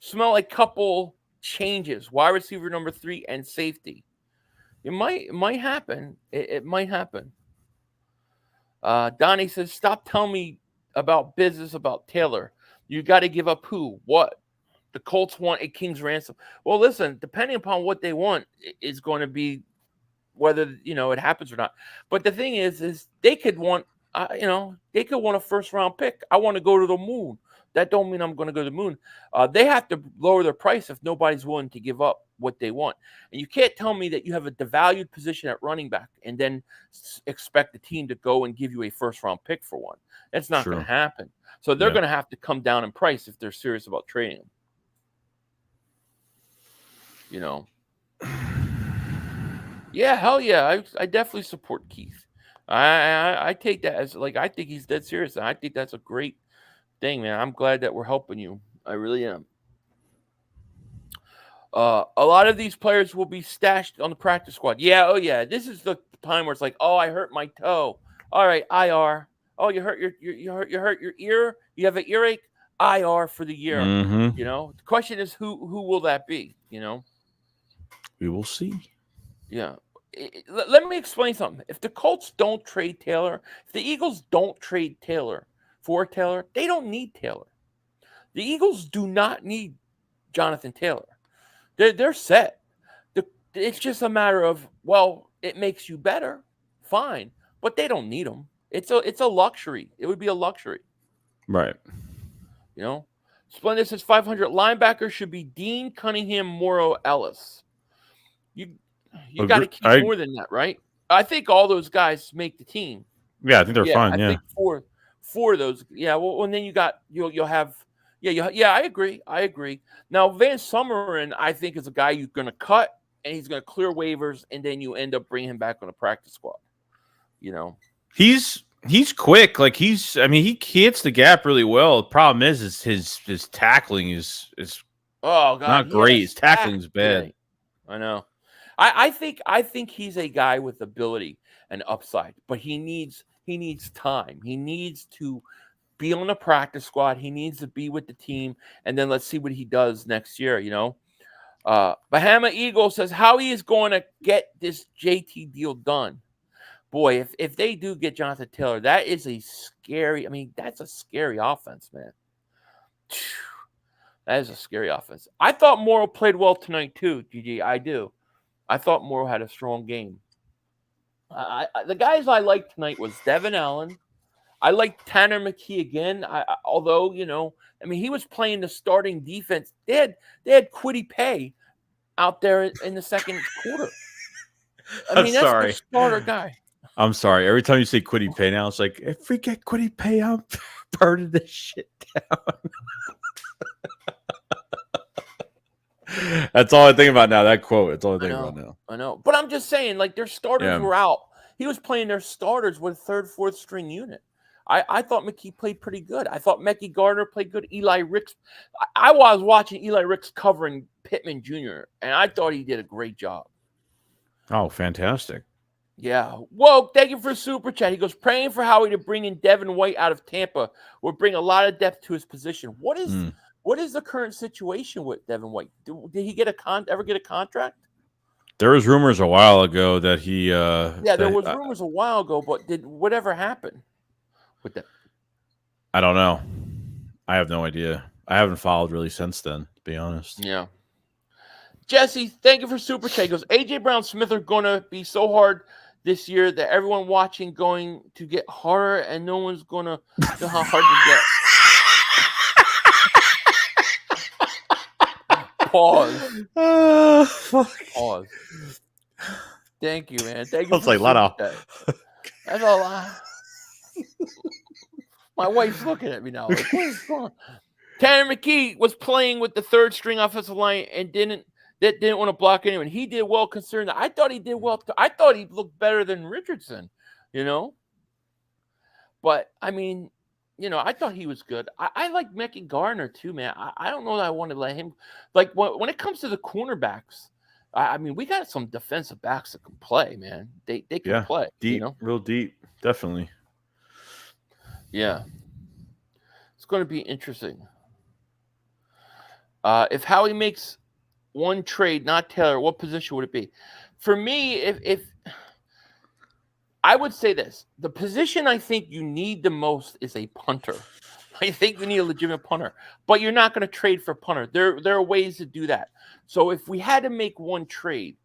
smell a couple changes. Wide receiver number 3 and safety. It might happen. It might happen. Donnie says, stop telling me about business about Taylor. You got to give up who? What? The Colts want a king's ransom. Well, listen, depending upon what they want is going to be whether, it happens or not. But the thing is they could want, they could want a 1st round pick. I want to go to the moon. That don't mean I'm going to go to the moon. They have to lower their price if nobody's willing to give up what they want. And you can't tell me that you have a devalued position at running back and then expect the team to go and give you a 1st round pick for one. That's not going to happen. So they're going to have to come down in price if they're serious about trading him. Yeah, hell yeah. I definitely support Keith. I take that as I think he's dead serious. And I think that's a great thing, man. I'm glad that we're helping you. I really am. A lot of these players will be stashed on the practice squad. Yeah, oh yeah. This is the time where it's like, oh, I hurt my toe. All right, IR. Oh, you hurt you hurt your ear. You have an earache. IR for the year. The question is who will that be? We will see. Yeah. Let me explain something. If the Colts don't trade Taylor, if the Eagles don't trade Taylor for Taylor, they don't need Taylor. The Eagles do not need Jonathan Taylor. They're set. It's just a matter of, well, it makes you better, fine, but they don't need him. It's a luxury. It would be a luxury, Right. you know. Splendid says 500 linebackers should be Dean, Cunningham, Morrow, Ellis. You got to keep more than that, right? I think all those guys make the team. Yeah, I think they're fine. I think four of those. Yeah, well, and then you'll have. Yeah, I agree. Now Van Sumeren, I think, is a guy you're going to cut, and he's going to clear waivers, and then you end up bringing him back on the practice squad. You know, he's quick. Like he hits the gap really well. The problem is his tackling is oh god, not great. His tackling's bad. I know. I think he's a guy with ability and upside, but he needs time. He needs to be on the practice squad. He needs to be with the team, and then let's see what he does next year. You know, Bahama Eagle says how he is going to get this JT deal done. Boy, if they do get Jonathan Taylor, that is a scary. I mean, that's a scary offense, man. That is a scary offense. I thought Morrow played well tonight too, GG. I do. I thought Morrow had a strong game. The guys I liked tonight was Devon Allen. I liked Tanner McKee again. Although, you know, I mean, he was playing the starting defense. They had Kwity Paye out there in the second quarter. I mean, that's the starter guy. I'm sorry. Every time you say Kwity Paye now, it's like, if we get Kwity Paye, I'm burning this shit down. That's all I think about now. That quote. That's all I think about now. I know. But I'm just saying, like, their starters were out. He was playing their starters with third, fourth string unit. I thought McKee played pretty good. I thought Mecky Gardner played good. Eli Ricks. I was watching Eli Ricks covering Pittman Jr., and I thought he did a great job. Oh, fantastic. Yeah. Whoa, thank you for a super chat. He goes, praying for Howie to bring in Devin White out of Tampa would bring a lot of depth to his position. What is the current situation with Devin White? Did he ever get a contract? There was rumors a while ago that he there was rumors a while ago, but did whatever happen with that? I don't know. I have no idea. I haven't followed really since then, to be honest. Yeah. Jesse, thank you for super chat. He goes, AJ Brown Smith are gonna be so hard this year that everyone watching going to get harder and no one's gonna know how hard to get. Pause. Pause. Thank you, man. Thank you. That's like a lot of. That's a lot. My wife's looking at me now. Like, what is going on? Tanner McKee was playing with the third string offensive line and didn't want to block anyone. He did well considering that. I thought he did well. I thought he looked better than Richardson, you know. But I mean, you know, I thought he was good. I like Mecky Gardner too, man. I don't know that I want to let him. Like when it comes to the cornerbacks, I mean, we got some defensive backs that can play, man. They can play deep, you know? Real deep, definitely. Yeah, it's going to be interesting. If Howie makes one trade, not Taylor, what position would it be? For me, if I would say this, the position I think you need the most is a punter. I think you need a legitimate punter, but you're not going to trade for a punter. There are ways to do that. So if we had to make one trade,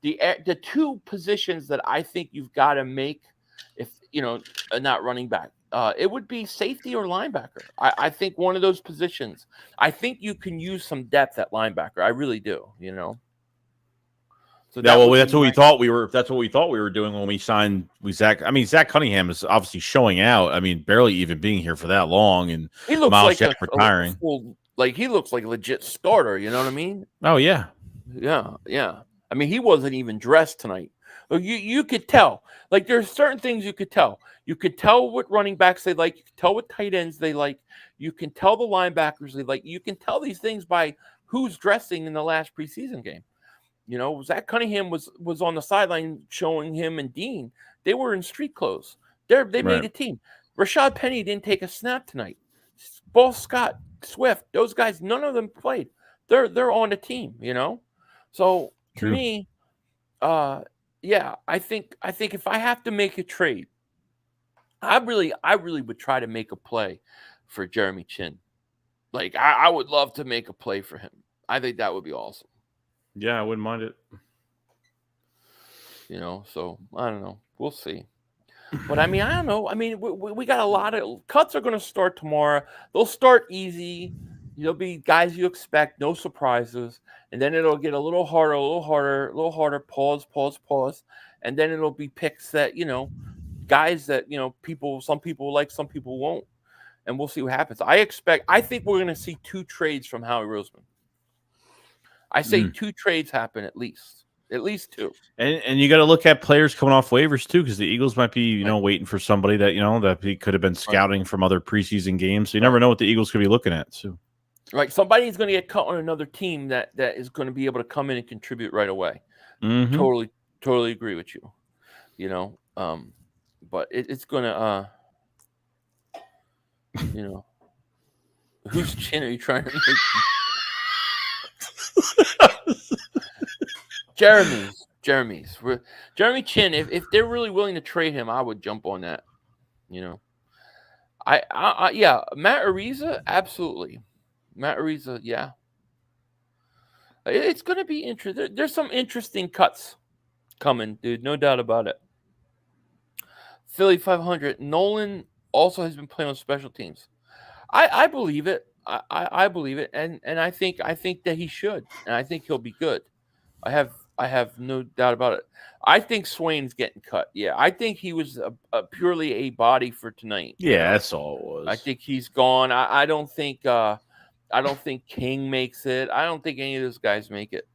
the two positions that I think you've got to make, if you know, not running back, it would be safety or linebacker. I think one of those positions. I think you can use some depth at linebacker. I really do. You know. So that's what we thought we were. That's what we thought we were doing when we signed Zach. I mean, Zach Cunningham is obviously showing out. I mean, barely even being here for that long, and he looks Miles like Jack retiring. He looks like a legit starter. You know what I mean? Oh yeah. Yeah. I mean, he wasn't even dressed tonight. You could tell. Like, there's certain things you could tell. You could tell what running backs they like. You could tell what tight ends they like. You can tell the linebackers they like. You can tell these things by who's dressing in the last preseason game. You know, Zach Cunningham was on the sideline showing him and Dean. They were in street clothes. They made a team. Rashad Penny didn't take a snap tonight. Both Scott, Swift, those guys, none of them played. They're on the team, you know? So, to me, Yeah, I think if I have to make a trade, I really would try to make a play for Jeremy Chin. Like I would love to make a play for him. I think that would be awesome. Yeah, I wouldn't mind it. So I don't know. We'll see. But I mean, I don't know. I mean, we got a lot of cuts are going to start tomorrow. They'll start easy. There'll be guys you expect, no surprises, and then it'll get a little harder, a little harder, a little harder. Pause, and then it'll be picks that guys that some people like, some people won't, and we'll see what happens. I think we're going to see 2 trades from Howie Roseman. I say 2 trades happen at least 2. And you got to look at players coming off waivers too, because the Eagles might be waiting for somebody that that he could have been scouting from other preseason games. So you never know what the Eagles could be looking at. So, right, somebody's going to get cut on another team that is going to be able to come in and contribute right away. Mm-hmm. Totally agree with you. But it's going to whose chin are you trying to make? Jeremy's. Jeremy Chin. If they're really willing to trade him, I would jump on that. Yeah. Matt Ariza, absolutely. Matt Ariza, yeah. It's going to be interesting. There's some interesting cuts coming, dude. No doubt about it. Philly 500. Nolan also has been playing on special teams. I believe it. I believe it, and I think that he should, and I think he'll be good. I have no doubt about it. I think Swain's getting cut. Yeah, I think he was purely a body for tonight. Yeah, that's all it was. I think he's gone. I don't think King makes it. I don't think any of those guys make it.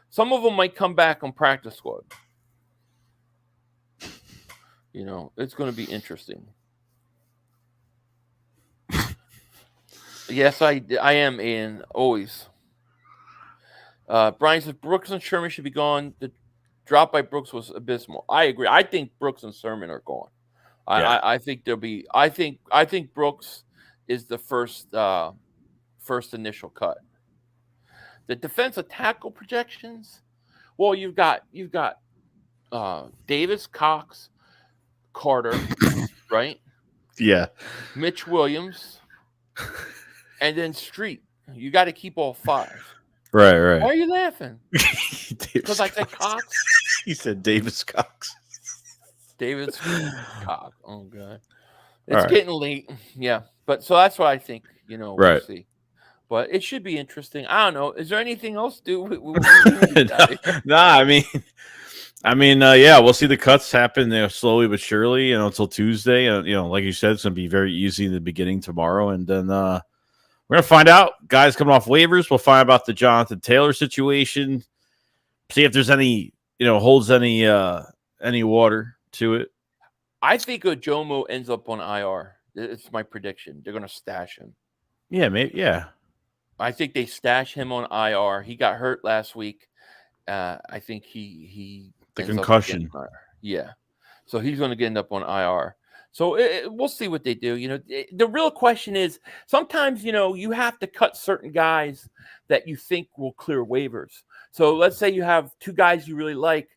Some of them might come back on practice squad. It's going to be interesting. Yes, I am, Ian. Always. Brian says Brooks and Sherman should be gone. The drop by Brooks was abysmal. I agree. I think Brooks and Sherman are gone. I think there'll be. I think Brooks is the first initial cut. The defensive tackle projections. Well, you've got Davis, Cox, Carter, right? Yeah. Mitch Williams, and then Street. You got to keep all 5. Right. Why are you laughing? Because I said Cox. He said Davis Cox. Davis Cox. Oh God, it's getting late. Yeah, but so that's what I think. We'll see. But it should be interesting. I don't know. Is there anything else, dude? Nah. I mean, yeah, we'll see the cuts happen slowly but surely. Until Tuesday. Like you said, it's gonna be very easy in the beginning tomorrow, and then we're gonna find out guys coming off waivers. We'll find out about the Jonathan Taylor situation. See if there's any, holds any water to it. I think Ojomo ends up on IR. It's my prediction. They're gonna stash him. Yeah, maybe. Yeah, I think they stash him on IR. He got hurt last week. I think he the concussion. Yeah, so he's going to end up on IR. So we'll see what they do. The real question is sometimes you have to cut certain guys that you think will clear waivers. So let's say you have 2 guys you really like,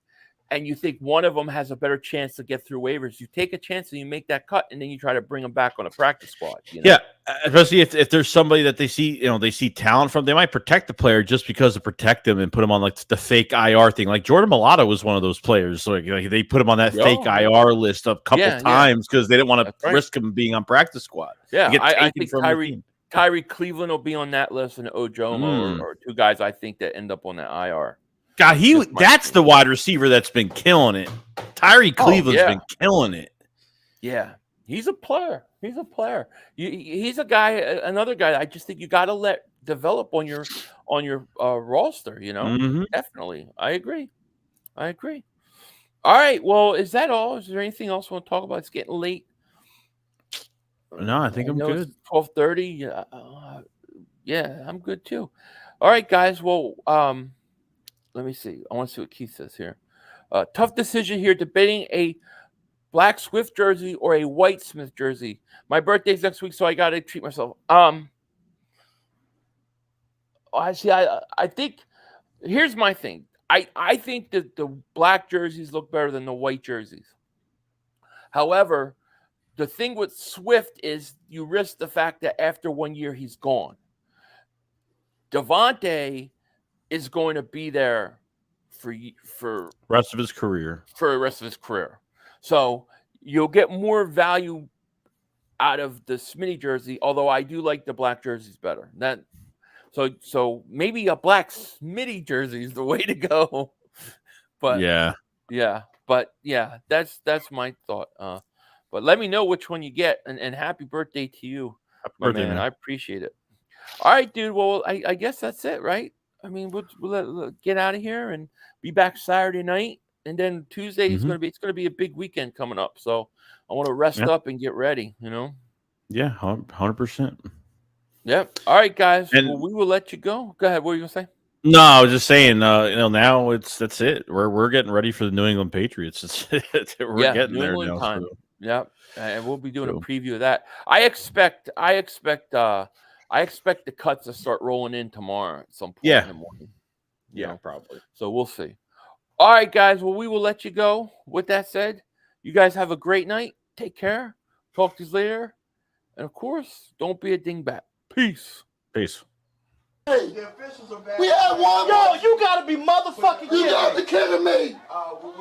and you think one of them has a better chance to get through waivers. You take a chance and you make that cut, and then you try to bring them back on a practice squad. Yeah, especially if there's somebody that they see, they see talent from, they might protect the player just because to protect them and put him on like the fake IR thing. Like Jordan Mailata was one of those players. Like they put him on that fake IR list a couple times because they didn't want to risk him being on practice squad. Yeah, I think Tyree Cleveland will be on that list, and Ojomo or 2 guys I think that end up on that IR. God, that's the wide receiver that's been killing it. Tyree Cleveland's been killing it. Yeah, he's a player. He's a player. He's a guy, another guy. I just think you got to let develop on your roster. Definitely. I agree. All right. Well, is that all? Is there anything else we want to talk about? It's getting late. No, I think I'm good. 12:30. Yeah, I'm good too. All right, guys. Well, let me see. I want to see what Keith says here. Tough decision here, debating a black Swift jersey or a white Smith jersey. My birthday's next week, so I got to treat myself. I think here's my thing. I think that the black jerseys look better than the white jerseys. However, the thing with Swift is you risk the fact that after 1 year he's gone. Devontae is going to be there for rest of his career. For the rest of his career. So you'll get more value out of the Smitty jersey, although I do like the black jerseys better. So maybe a black Smitty jersey is the way to go. But that's my thought. But let me know which one you get, and happy birthday to you, man. I appreciate it. All right, dude. Well, I guess that's it, right? I mean, we'll get out of here and be back Saturday night, and then Tuesday is it's gonna be a big weekend coming up. So I want to rest up and get ready. Yeah, 100%. Yep. All right, guys. And we will let you go. Go ahead. What were you gonna say? No, I was just saying. Now that's it. We're getting ready for the New England Patriots. We're getting New there England now. time. So. Yep. And we'll be doing a preview of that. I expect the cuts to start rolling in tomorrow at some point in the morning. Yeah, probably. So we'll see. All right, guys. Well, we will let you go. With that said, you guys have a great night. Take care. Talk to you later. And of course, don't be a dingbat. Peace. Peace. Hey, the officials are back. We had one. Yo, you gotta be motherfucking kidding me. You gotta be kidding me.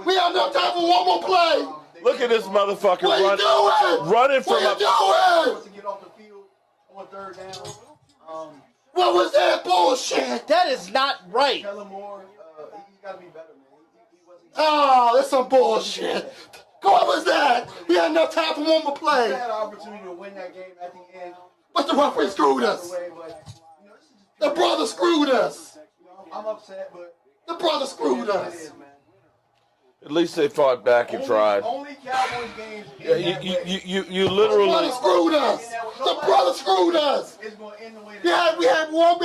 We have no time for one more play. Look at this motherfucker running from a. What to get off the field on third down. What was that bullshit? That is not right. Tell him more. He's gotta be better, man. Oh, that's some bullshit. What was that? We had enough time for one more play. We had an opportunity to win that game at the end. But the referee screwed us. The brother screwed us. I'm upset, but the brother screwed us. At least they fought back and tried. Only Cowboys games. You literally The brother screwed us. The brother screwed us. It's going to end the way we had one.